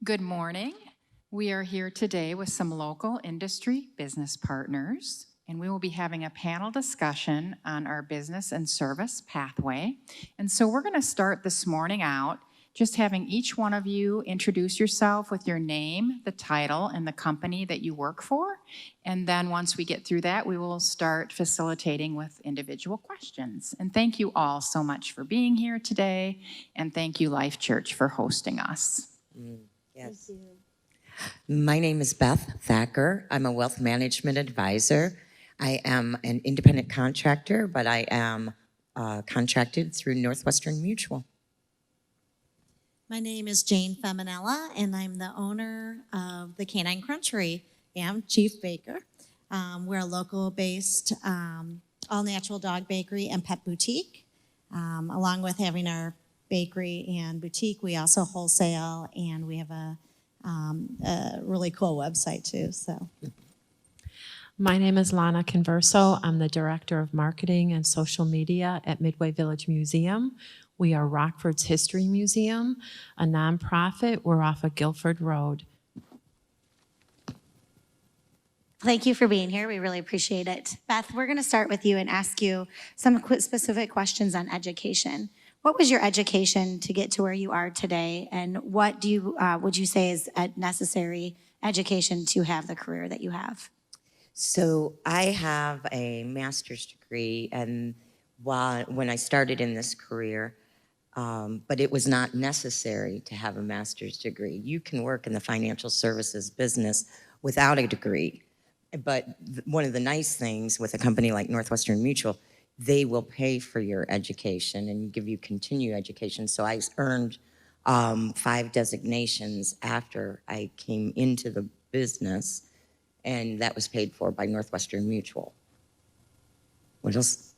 Good morning. We are here today with some local industry business partners, and we will be having a panel discussion on our business and service pathway. And so we're going to start this morning out just having each one of you introduce yourself with your name, the title, and the company that you work for. And then once we get through that, we will start facilitating with individual questions. And thank you all so much for being here today, and thank you, Life Church, for hosting us. Yes. Thank you. My name is Beth Thacker. I'm a wealth management advisor. I am an independent contractor, but I am contracted through Northwestern Mutual. My name is Jane Femminella, and I'm the owner of the Canine Crunchery and Chief Baker. We're a local-based, all-natural dog bakery and pet boutique. Along with having our bakery and boutique, we also wholesale, and we have a really cool website too. So, my name is Lana Converso. I'm the Director of Marketing and Social Media at Midway Village Museum. We are Rockford's History Museum, a nonprofit. We're off of Guilford Road. Thank you for being here. We really appreciate it. Beth, we're going to start with you and ask you some specific questions on education. What was your education to get to where you are today, and what do you would you say is a necessary education to have the career that you have? So I have a master's degree, and when I started in this career, but it was not necessary to have a master's degree. You can work in the financial services business without a degree. But one of the nice things with a company like Northwestern Mutual, they will pay for your education and give you continued education. So I earned 5 designations after I came into the business, and that was paid for by Northwestern Mutual. What else?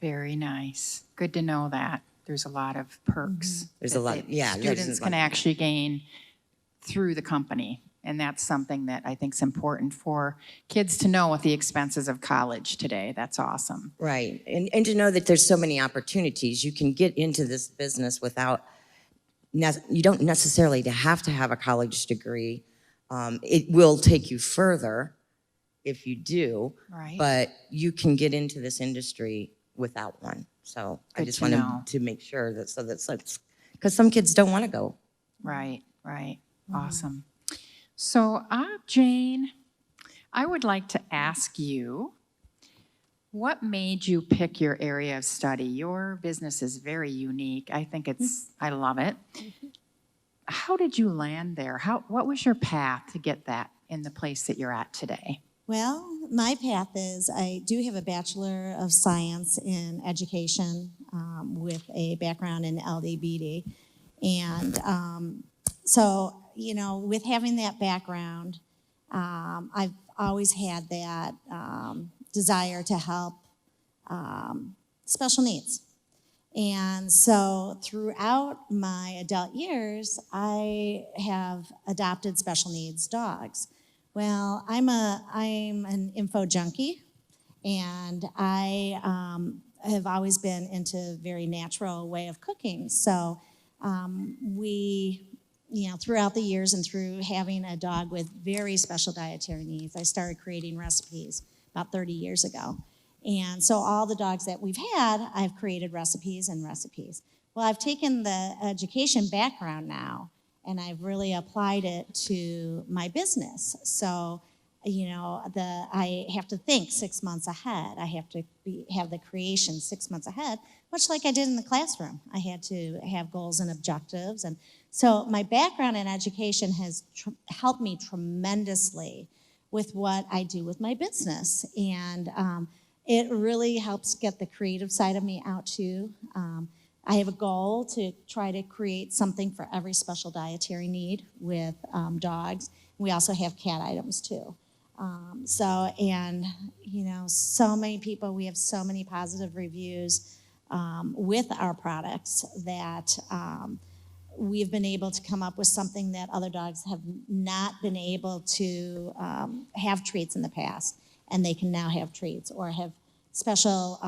Very nice. Good to know that. There's a lot of perks. There's a lot, yeah. Students can actually gain through the company. And that's something that I think is important for kids to know with the expenses of college today. That's awesome. Right. And to know that there's so many opportunities. You can get into this business without, you don't necessarily have to have a college degree. It will take you further if you do, right. But you can get into this industry without one. So Good I just wanted know. to make sure that, because some kids don't want to go. Right, right. Awesome. So, Jane, I would like to ask you, what made you pick your area of study? Your business is very unique. I think I love it. How did you land there? What was your path to get that in the place that you're at today? well, my path is I do have a Bachelor of Science in Education with a background in LDBD, and so, you know, with having that background, I've always had that desire to help special needs. And so throughout my adult years, I have adopted special needs dogs. Well, I'm an info junkie, and I have always been into a very natural way of cooking. So we, you know, throughout the years and through having a dog with very special dietary needs, I started creating recipes about 30 years ago. And so all the dogs that we've had, I've created recipes and recipes. Well, I've taken the education background now, and I've really applied it to my business. So, you know, I have to think 6 months ahead. I have to have the creation 6 months ahead, much like I did in the classroom. I had to have goals and objectives. And so my background in education has helped me tremendously with what I do with my business. And it really helps get the creative side of me out too. I have a goal to try to create something for every special dietary need with dogs. We also have cat items too. And you know, so many people, we have so many positive reviews with our products that we've been able to come up with something that other dogs have not been able to have treats in the past, and they can now have treats or have special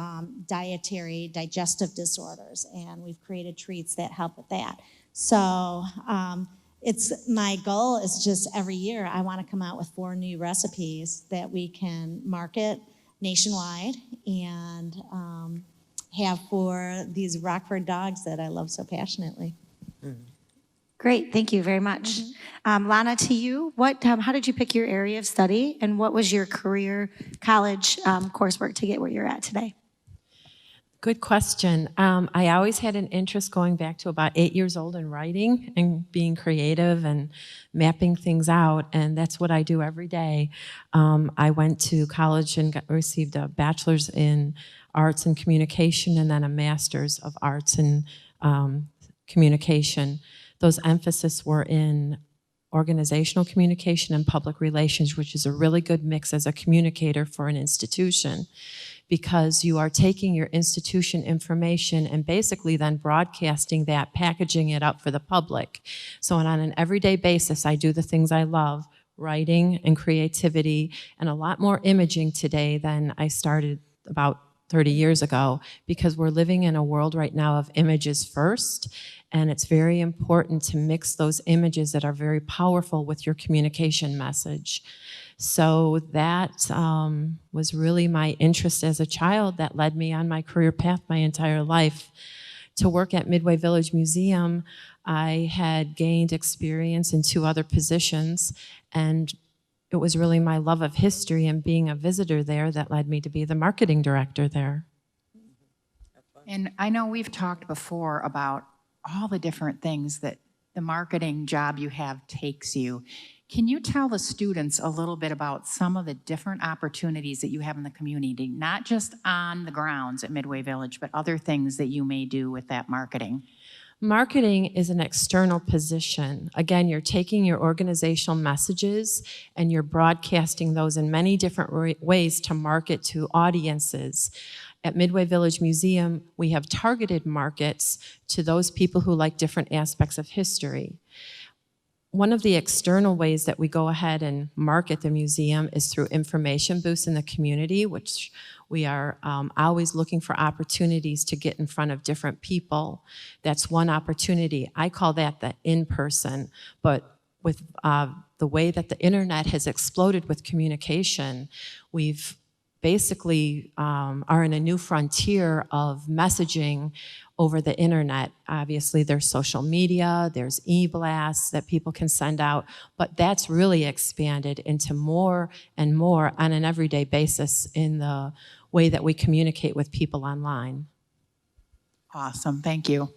dietary digestive disorders, and we've created treats that help with that. So it's my goal is just every year I want to come out with 4 new recipes that we can market nationwide and have for these Rockford dogs that I love so passionately. Great, thank you very much. Lana, to you, how did you pick your area of study, and what was your career college coursework to get where you're at today? Good question. I always had an interest going back to about 8 years old in writing and being creative and mapping things out, and that's what I do every day. I went to college and received a bachelor's in arts and communication and then a master's of arts and communication. Those emphasis were in organizational communication and public relations, which is a really good mix as a communicator for an institution, because you are taking your institution information and basically then broadcasting that, packaging it up for the public. So on an everyday basis, I do the things I love, writing and creativity, and a lot more imaging today than I started about 30 years ago, because we're living in a world right now of images first, and it's very important to mix those images that are very powerful with your communication message. So that was really my interest as a child that led me on my career path my entire life. To work at Midway Village Museum, I had gained experience in 2 other positions, and it was really my love of history and being a visitor there that led me to be the marketing director there. And I know we've talked before about all the different things that the marketing job you have takes you. Can you tell the students a little bit about some of the different opportunities that you have in the community, not just on the grounds at Midway Village, but other things that you may do with that marketing? Marketing is an external position. Again, you're taking your organizational messages and you're broadcasting those in many different ways to market to audiences. At Midway Village Museum, we have targeted markets to those people who like different aspects of history. One of the external ways that we go ahead and market the museum is through information booths in the community, which we are always looking for opportunities to get in front of different people. That's one opportunity. I call that the in-person, but with the way that the internet has exploded with communication, we've basically are in a new frontier of messaging over the internet. Obviously, there's social media, there's e-blasts that people can send out, but that's really expanded into more and more on an everyday basis in the way that we communicate with people online. Awesome, thank you.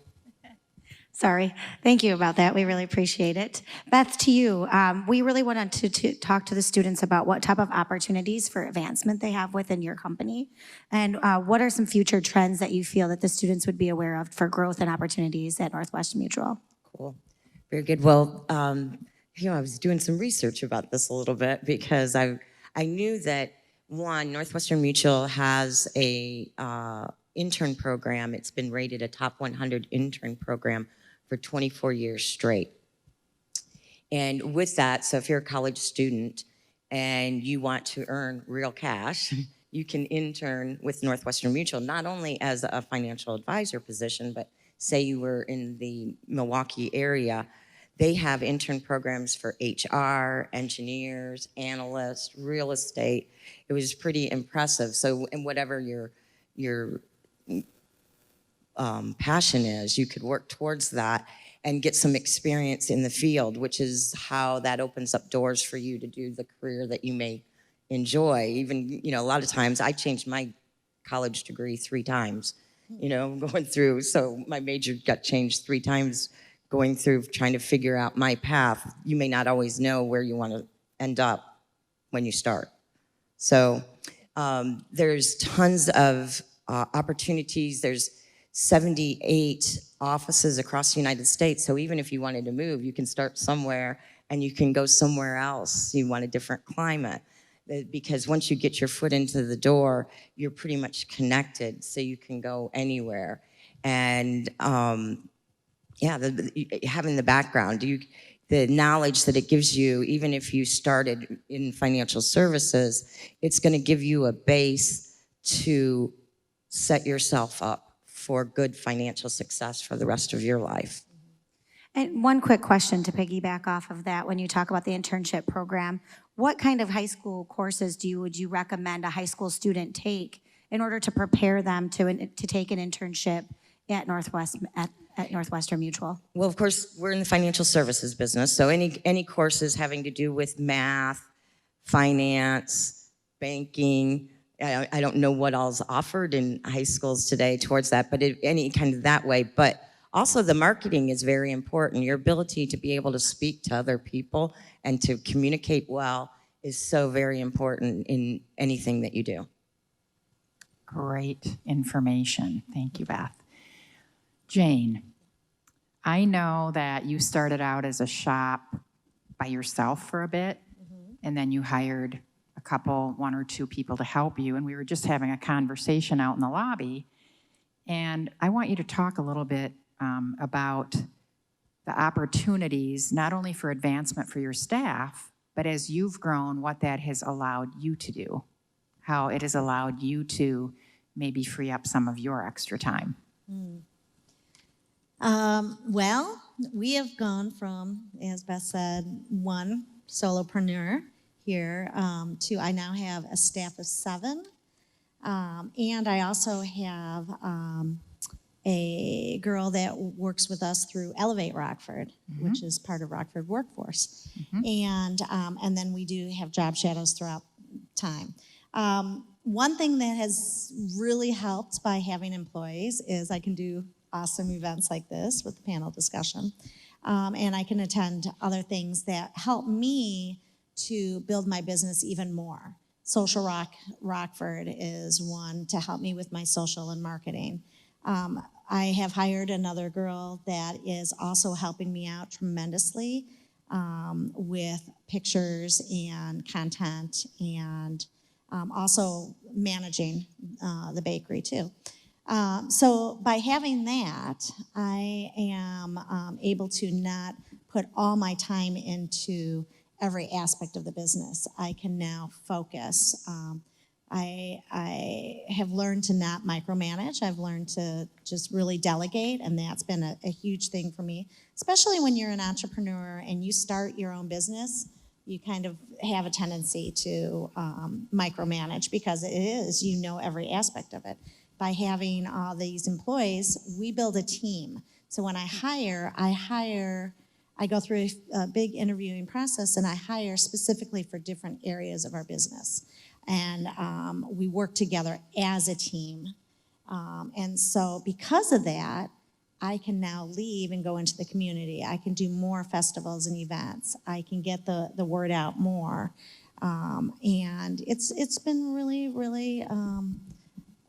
Sorry. Thank you about that. We really appreciate it. Beth, to you, we really wanted to talk to the students about what type of opportunities for advancement they have within your company, and what are some future trends that you feel that the students would be aware of for growth and opportunities at Northwestern Mutual. Cool. Very good. Well, I was doing some research about this a little bit because I knew that, one, Northwestern Mutual has a intern program. It's been rated a top 100 intern program for 24 years straight. And with that, so if you're a college student and you want to earn real cash, you can intern with Northwestern Mutual, not only as a financial advisor position, but say you were in the Milwaukee area, they have intern programs for HR, engineers, analysts, real estate. It was pretty impressive. So, and whatever your passion is, you could work towards that and get some experience in the field, which is how that opens up doors for you to do the career that you may enjoy. Even, a lot of times I changed my college degree 3 times, going through. So my major got changed 3 times going through trying to figure out my path. You may not always know where you want to end up when you start. So there's tons of opportunities. There's 78 offices across the United States. So even if you wanted to move, you can start somewhere and you can go somewhere else. You want a different climate. Because once you get your foot into the door, you're pretty much connected, so you can go anywhere. And having the background, the knowledge that it gives you, even if you started in financial services, it's going to give you a base to set yourself up for good financial success for the rest of your life. And one quick question to piggyback off of that, when you talk about the internship program, what kind of high school courses would you recommend a high school student take in order to prepare them to take an internship at Northwestern Mutual? Well, of course, we're in the financial services business, so any courses having to do with math, finance, banking, I don't know what all's offered in high schools today towards that, but any kind of that way. But also the marketing is very important. Your ability to be able to speak to other people and to communicate well is so very important in anything that you do. Great information. Thank you, Beth. Jane, I know that you started out as a shop by yourself for a bit, and then you hired a couple, one or two people to help you, and we were just having a conversation out in the lobby, and I want you to talk a little bit about the opportunities, not only for advancement for your staff, but as you've grown, what that has allowed you to do, how it has allowed you to maybe free up some of your extra time. Well, we have gone from, as Beth said, one solopreneur here to I now have a staff of 7. And I also have a girl that works with us through Elevate Rockford, which is part of Rockford Workforce. And then we do have job shadows throughout time. One thing that has really helped by having employees is I can do awesome events like this with the panel discussion. And I can attend other things that help me to build my business even more. Social Rockford is one to help me with my social and marketing. I have hired another girl that is also helping me out tremendously with pictures and content and also managing the bakery too. So by having that, I am able to not put all my time into every aspect of the business. I can now focus. I have learned to not micromanage. I've learned to just really delegate, and that's been a huge thing for me, especially when you're an entrepreneur and you start your own business. You kind of have a tendency to micromanage because it is, you know, every aspect of it. By having all these employees, we build a team. So when I go through a big interviewing process and I hire specifically for different areas of our business. And we work together as a team. And so because of that, I can now leave and go into the community. I can do more festivals and events. I can get the word out more. And it's been really, really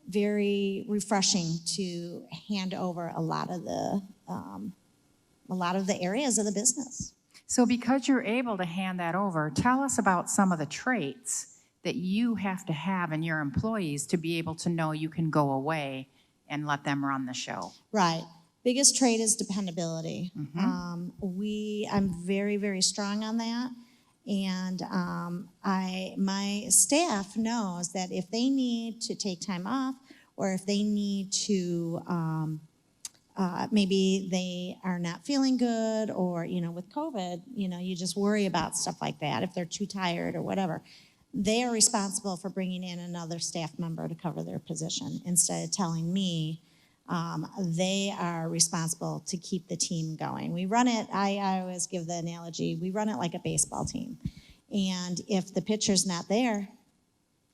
very refreshing to hand over a lot of the areas of the business. So because you're able to hand that over, tell us about some of the traits that you have to have in your employees to be able to know you can go away and let them run the show. Right. Biggest trait is dependability. I'm very, very strong on that. And my staff knows that if they need to take time off or if they need to, maybe they are not feeling good or, with COVID, you just worry about stuff like that if they're too tired or whatever. They are responsible for bringing in another staff member to cover their position instead of telling me. They are responsible to keep the team going. We run it, I always give the analogy, we run it like a baseball team. And if the pitcher's not there,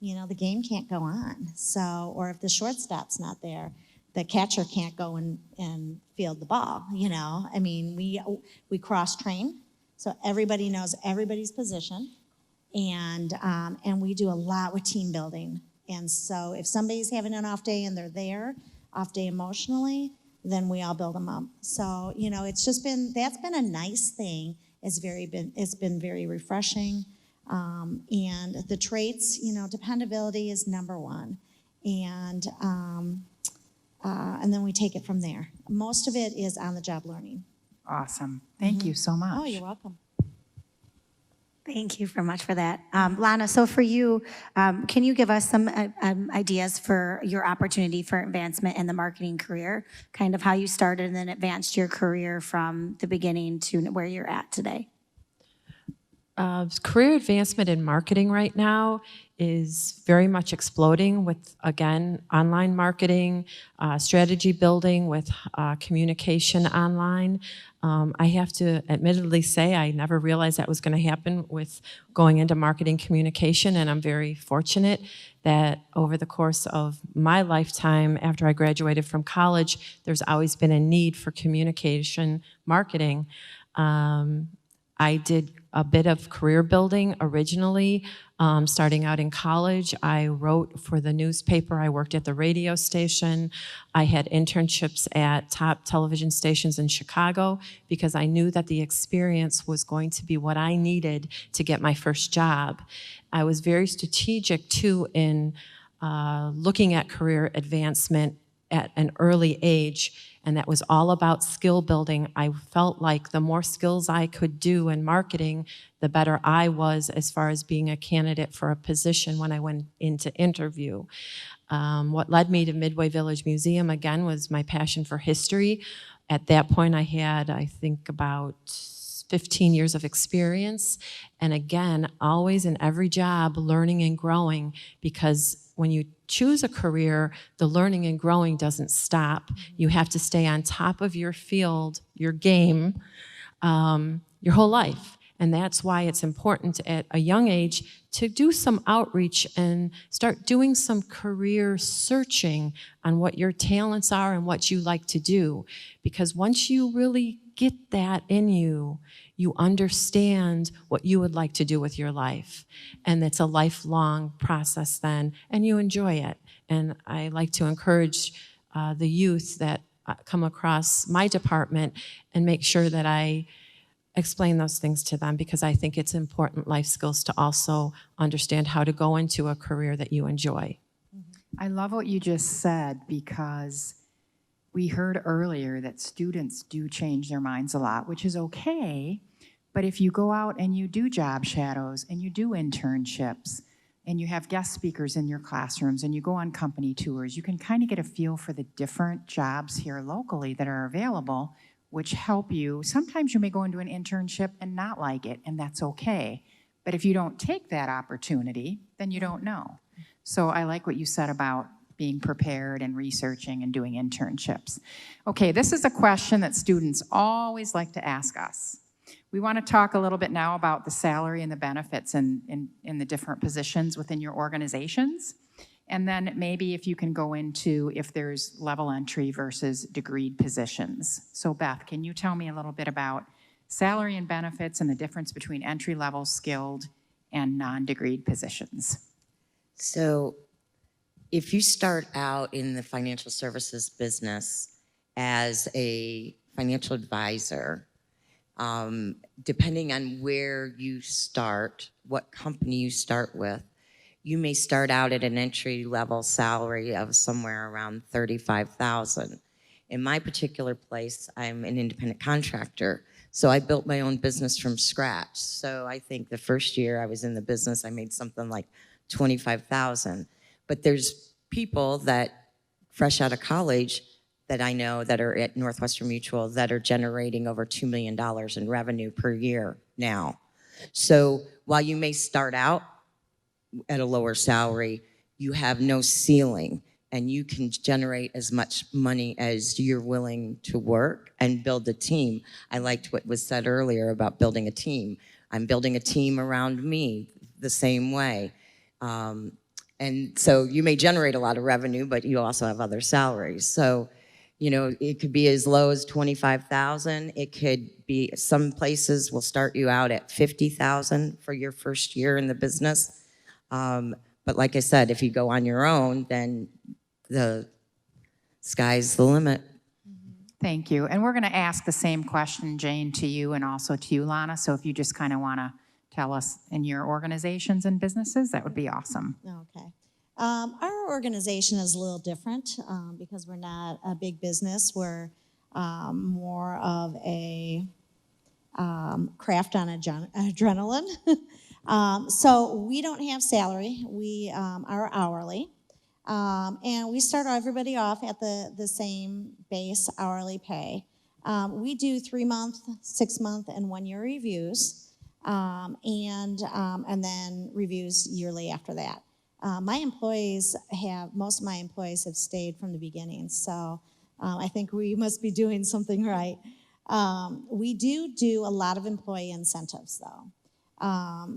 the game can't go on. So, or if the shortstop's not there, the catcher can't go and field the ball, I mean, we cross-train, so everybody knows everybody's position. And we do a lot with team building. And so if somebody's having an off day and they're there, off day emotionally, then we all build them up. So, that's been a nice thing. It's been very refreshing. And the traits, dependability is number one. And then we take it from there. Most of it is on the job learning. Awesome. Thank you so much. Oh, you're welcome. Thank you very much for that. Lana, so for you, can you give us some ideas for your opportunity for advancement in the marketing career, kind of how you started and then advanced your career from the beginning to where you're at today? Career advancement in marketing right now is very much exploding with, again, online marketing, strategy building with communication online. I have to admittedly say I never realized that was going to happen with going into marketing communication, and I'm very fortunate that over the course of my lifetime after I graduated from college, there's always been a need for communication marketing. I did a bit of career building originally. Starting out in college, I wrote for the newspaper. I worked at the radio station. I had internships at top television stations in Chicago because I knew that the experience was going to be what I needed to get my first job. I was very strategic too in looking at career advancement at an early age, and that was all about skill building. I felt like the more skills I could do in marketing, the better I was as far as being a candidate for a position when I went into interview. What led me to Midway Village Museum, again, was my passion for history. At that point, I had, I think, about 15 years of experience. And again, always in every job, learning and growing, because when you choose a career, the learning and growing doesn't stop. You have to stay on top of your field, your game, your whole life. And that's why it's important at a young age to do some outreach and start doing some career searching on what your talents are and what you like to do. Because once you really get that in you, you understand what you would like to do with your life. And it's a lifelong process then, and you enjoy it. And I like to encourage the youth that come across my department and make sure that I explain those things to them, because I think it's important life skills to also understand how to go into a career that you enjoy. I love what you just said, because we heard earlier that students do change their minds a lot, which is okay. But if you go out and you do job shadows and you do internships and you have guest speakers in your classrooms and you go on company tours, you can kind of get a feel for the different jobs here locally that are available, which help you. Sometimes you may go into an internship and not like it, and that's okay. But if you don't take that opportunity, then you don't know. So I like what you said about being prepared and researching and doing internships. Okay, this is a question that students always like to ask us. We want to talk a little bit now about the salary and the benefits in the different positions within your organizations. And then maybe if you can go into if there's level entry versus degreed positions. So Beth, can you tell me a little bit about salary and benefits and the difference between entry-level, skilled, and non-degreed positions? So if you start out in the financial services business as a financial advisor, depending on where you start, what company you start with, you may start out at an entry-level salary of somewhere around $35,000. In my particular place, I'm an independent contractor, so I built my own business from scratch. So I think the first year I was in the business, I made something like $25,000. But there's people that, fresh out of college, that I know that are at Northwestern Mutual that are generating over $2 million in revenue per year now. So while you may start out at a lower salary, you have no ceiling, and you can generate as much money as you're willing to work and build a team. I liked what was said earlier about building a team. I'm building a team around me the same way. And so you may generate a lot of revenue, but you also have other salaries. So, you know, it could be as low as $25,000. It could be, some places will start you out at $50,000 for your first year in the business. But like I said, if you go on your own, then the sky's the limit. Thank you. And we're going to ask the same question, Jane, to you and also to you, Lana. So if you just kind of want to tell us in your organizations and businesses, that would be awesome. Okay. Our organization is a little different because we're not a big business. We're more of a craft on adrenaline. So we don't have salary. We are hourly. And we start everybody off at the same base hourly pay. We do 3-month, 6-month, and 1-year reviews, and then reviews yearly after that. Most of my employees have stayed from the beginning, so I think we must be doing something right. We do a lot of employee incentives, though,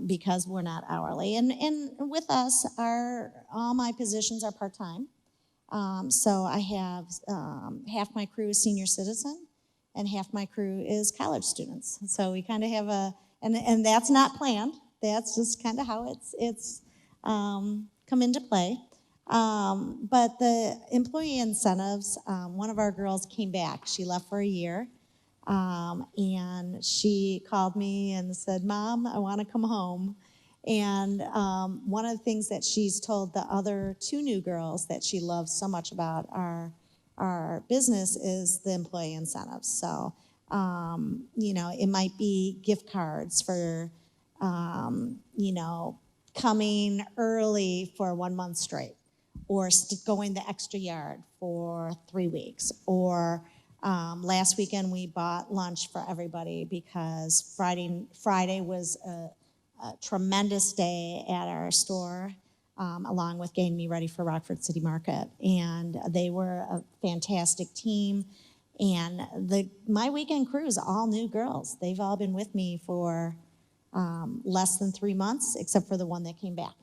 because we're not hourly. And with us, all my positions are part-time. So I have half my crew is senior citizen, and half my crew is college students. So we kind of have and that's not planned. That's just kind of how it's come into play. But the employee incentives, one of our girls came back. She left for a year. And she called me and said, "Mom, I want to come home." And one of the things that she's told the other 2 new girls that she loves so much about our business is the employee incentives. So, it might be gift cards for, coming early for 1 month straight, or going the extra yard for 3 weeks, or last weekend we bought lunch for everybody because Friday was a tremendous day at our store, along with getting me ready for Rockford City Market. And they were a fantastic team. And my weekend crew is all new girls. They've all been with me for less than 3 months, except for the one that came back.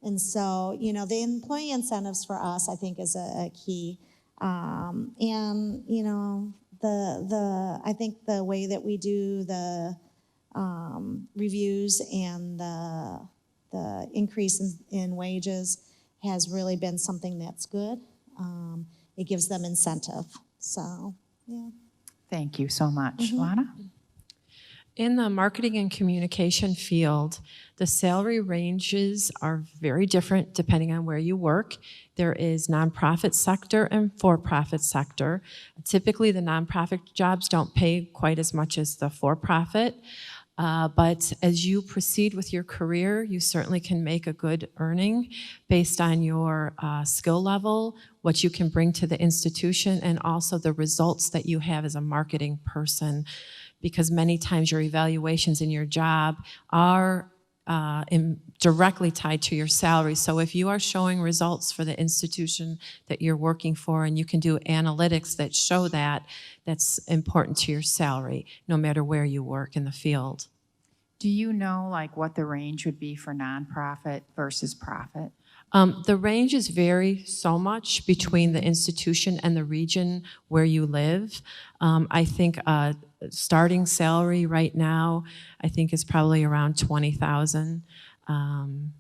And so, the employee incentives for us, I think, is a key. I think the way that we do the reviews and the increase in wages has really been something that's good. It gives them incentive. So, yeah. Thank you so much. Lana? In the marketing and communication field, the salary ranges are very different depending on where you work. There is nonprofit sector and for-profit sector. Typically, the nonprofit jobs don't pay quite as much as the for-profit, but as you proceed with your career, you certainly can make a good earning based on your skill level, what you can bring to the institution, and also the results that you have as a marketing person. Because many times your evaluations in your job are directly tied to your salary. So if you are showing results for the institution that you're working for, and you can do analytics that show that, that's important to your salary, no matter where you work in the field. Do you know what the range would be for nonprofit versus profit? The ranges vary so much between the institution and the region where you live. I think starting salary right now, I think is probably around $20,000. And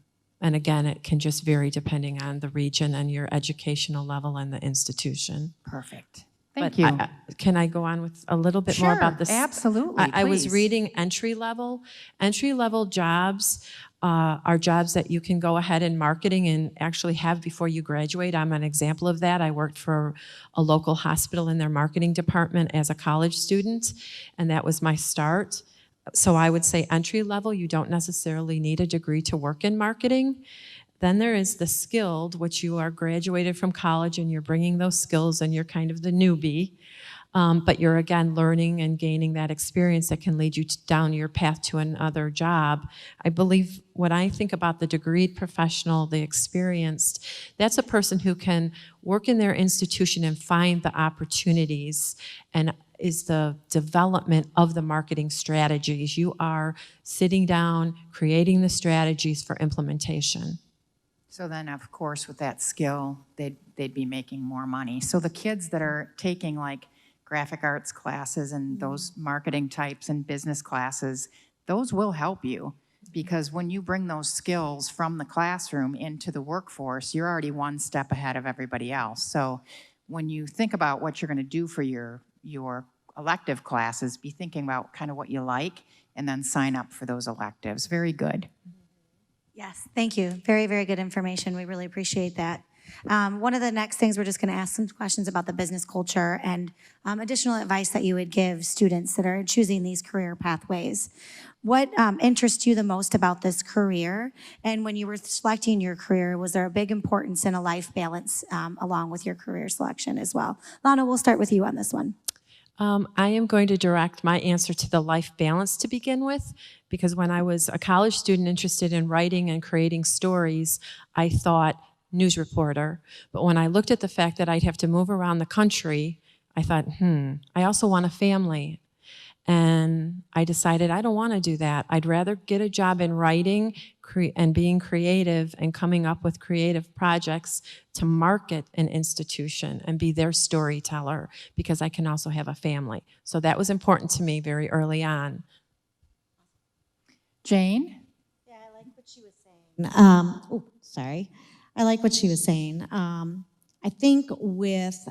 again, it can just vary depending on the region and your educational level and the institution. Perfect. Thank But you. Can I go on with a little bit more about this? Absolutely. I was please. reading entry level. Entry level jobs are jobs that you can go ahead in marketing and actually have before you graduate. I'm an example of that. I worked for a local hospital in their marketing department as a college student, and that was my start. So I would say entry level, you don't necessarily need a degree to work in marketing. Then there is the skilled, which you are graduated from college and you're bringing those skills and you're kind of the newbie. But you're, again, learning and gaining that experience that can lead you down your path to another job. I believe when I think about the degreed professional, the experienced, that's a person who can work in their institution and find the opportunities and is the development of the marketing strategies. You are sitting down, creating the strategies for implementation. So then, of course, with that skill, they'd be making more money. So the kids that are taking graphic arts classes and those marketing types and business classes, those will help you, because when you bring those skills from the classroom into the workforce, you're already one step ahead of everybody else. So when you think about what you're going to do for your elective classes, be thinking about kind of what you like and then sign up for those electives. Very good. Yes, thank you. Very, very good information. We really appreciate that. One of the next things, we're just going to ask some questions about the business culture and additional advice that you would give students that are choosing these career pathways. What interests you the most about this career? And when you were selecting your career, was there a big importance in a life balance along with your career selection as well? Lana, we'll start with you on this one. I am going to direct my answer to the life balance to begin with, because when I was a college student interested in writing and creating stories, I thought news reporter. But when I looked at the fact that I'd have to move around the country, I thought, I also want a family. And I decided I don't want to do that. I'd rather get a job in writing and being creative and coming up with creative projects to market an institution and be their storyteller, because I can also have a family. So that was important to me very early on. Jane? Yeah, I like what she was saying. I like what she was saying. I think with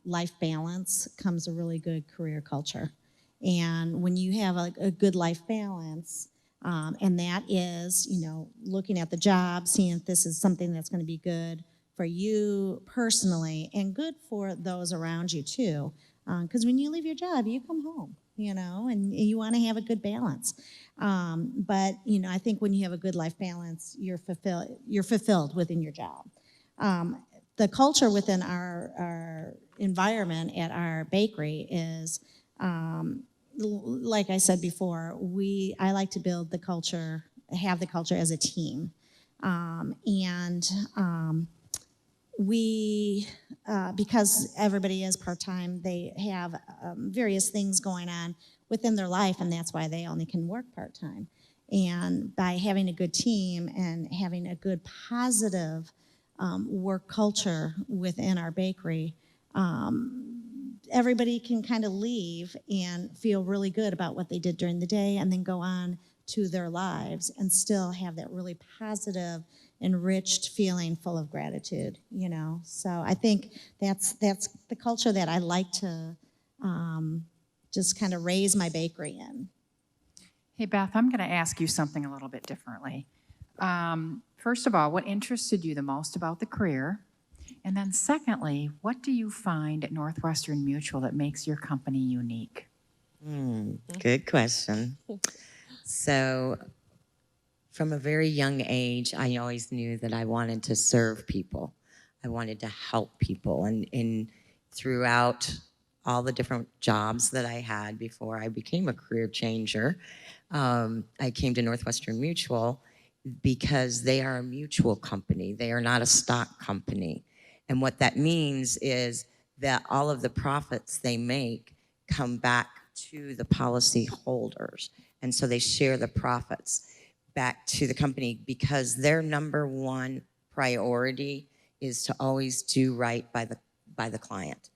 life balance comes a really good career culture. And when you have a good life balance, and that is, looking at the job, seeing if this is something that's going to be good for you personally and good for those around you too. Because when you leave your job, you come home, and you want to have a good balance. But I think when you have a good life balance, you're fulfilled within your job. The culture within our environment at our bakery is, like I said before, I like to build the culture, have the culture as a team. Because everybody is part-time, they have various things going on within their life, and that's why they only can work part-time. And by having a good team and having a good positive work culture within our bakery, everybody can kind of leave and feel really good about what they did during the day and then go on to their lives and still have that really positive, enriched feeling full of gratitude, So I think that's the culture that I like to just kind of raise my bakery in. Hey, Beth, I'm going to ask you something a little bit differently. First of all, what interested you the most about the career? And then secondly, what do you find at Northwestern Mutual that makes your company unique? Good question. So from a very young age, I always knew that I wanted to serve people. I wanted to help people. And throughout all the different jobs that I had before I became a career changer, I came to Northwestern Mutual because they are a mutual company. They are not a stock company. And what that means is that all of the profits they make come back to the policy holders. And so they share the profits back to the company because their number one priority is to always do right by the client.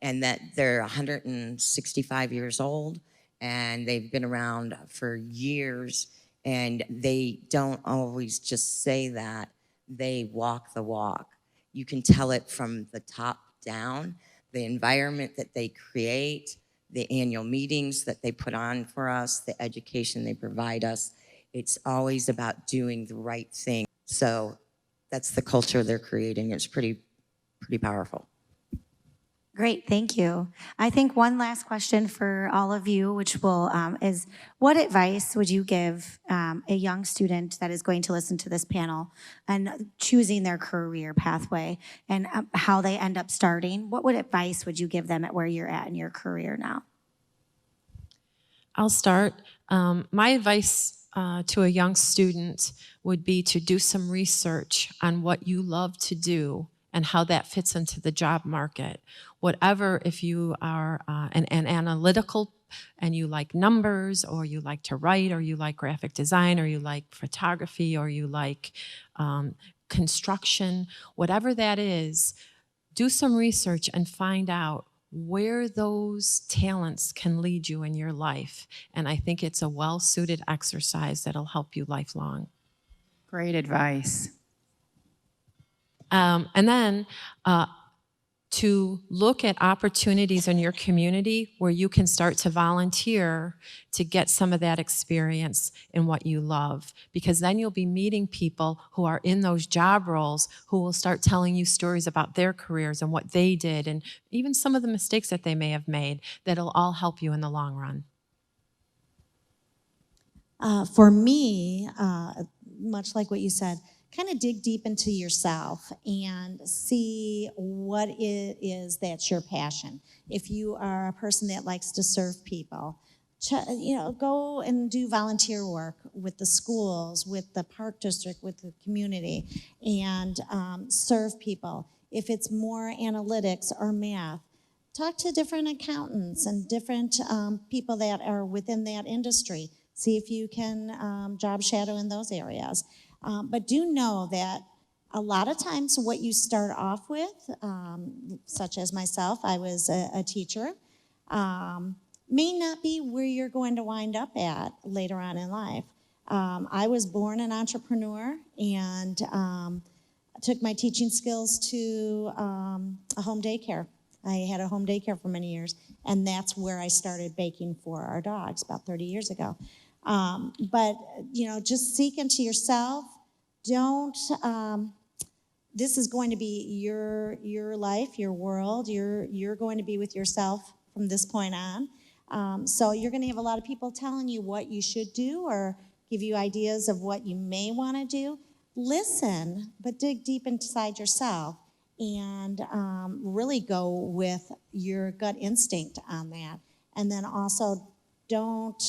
And that they're 165 years old and they've been around for years, and they don't always just say that, they walk the walk. You can tell it from the top down, the environment that they create, the annual meetings that they put on for us, the education they provide us. It's always about doing the right thing. So that's the culture they're creating. It's pretty powerful. Great, thank you. I think one last question for all of you, which will is, what advice would you give a young student that is going to listen to this panel and choosing their career pathway and how they end up starting? What advice would you give them at where you're at in your career now? I'll start. My advice to a young student would be to do some research on what you love to do and how that fits into the job market. Whatever, if you are an analytical and you like numbers, or you like to write, or you like graphic design, or you like photography, or you like construction, whatever that is, do some research and find out where those talents can lead you in your life. And I think it's a well-suited exercise that'll help you lifelong. Great advice. And then to look at opportunities in your community where you can start to volunteer to get some of that experience in what you love. Because then you'll be meeting people who are in those job roles who will start telling you stories about their careers and what they did and even some of the mistakes that they may have made that'll all help you in the long run. For me, much like what you said, kind of dig deep into yourself and see what it is that's your passion. If you are a person that likes to serve people, go and do volunteer work with the schools, with the park district, with the community, and serve people. If it's more analytics or math, talk to different accountants and different people that are within that industry. See if you can job shadow in those areas. But do know that a lot of times what you start off with, such as myself, I was a teacher, may not be where you're going to wind up at later on in life. I was born an entrepreneur and took my teaching skills to a home daycare. I had a home daycare for many years, and that's where I started baking for our dogs about 30 years ago. But just seek into yourself. Don't, this is going to be your life, your world. You're going to be with yourself from this point on. So you're going to have a lot of people telling you what you should do or give you ideas of what you may want to do. Listen, but dig deep inside yourself and really go with your gut instinct on that. And then also don't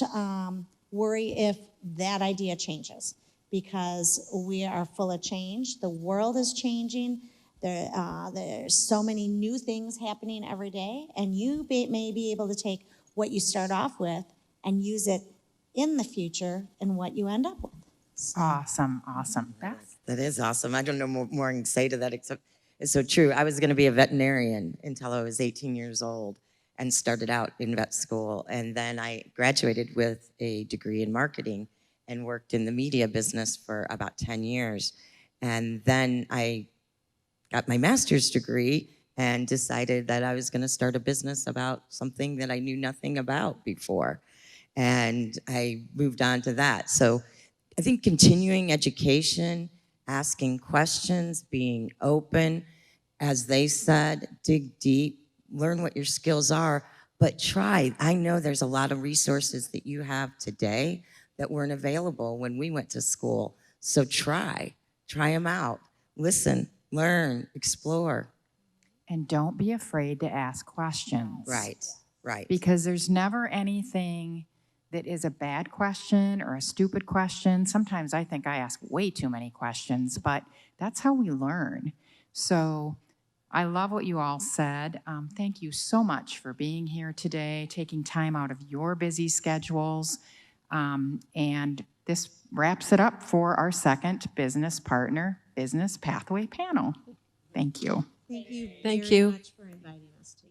worry if that idea changes, because we are full of change. The world is changing. There's so many new things happening every day, and you may be able to take what you start off with and use it in the future and what you end up with. So. Awesome, awesome. Beth? That is awesome. I don't know more I can say to that except it's so true. I was going to be a veterinarian until I was 18 years old and started out in vet school. And then I graduated with a degree in marketing and worked in the media business for about 10 years. And then I got my master's degree and decided that I was going to start a business about something that I knew nothing about before. And I moved on to that. So I think continuing education, asking questions, being open, as they said, dig deep, learn what your skills are, but try. I know there's a lot of resources that you have today that weren't available when we went to school. So try them out. Listen, learn, explore. And don't be afraid to ask questions. Right. Because there's never anything that is a bad question or a stupid question. Sometimes I think I ask way too many questions, but that's how we learn. So I love what you all said. Thank you so much for being here today, taking time out of your busy schedules. And this wraps it up for our second Business Partner Business Pathway panel. Thank you. Thank you Thank very you. much for inviting us to.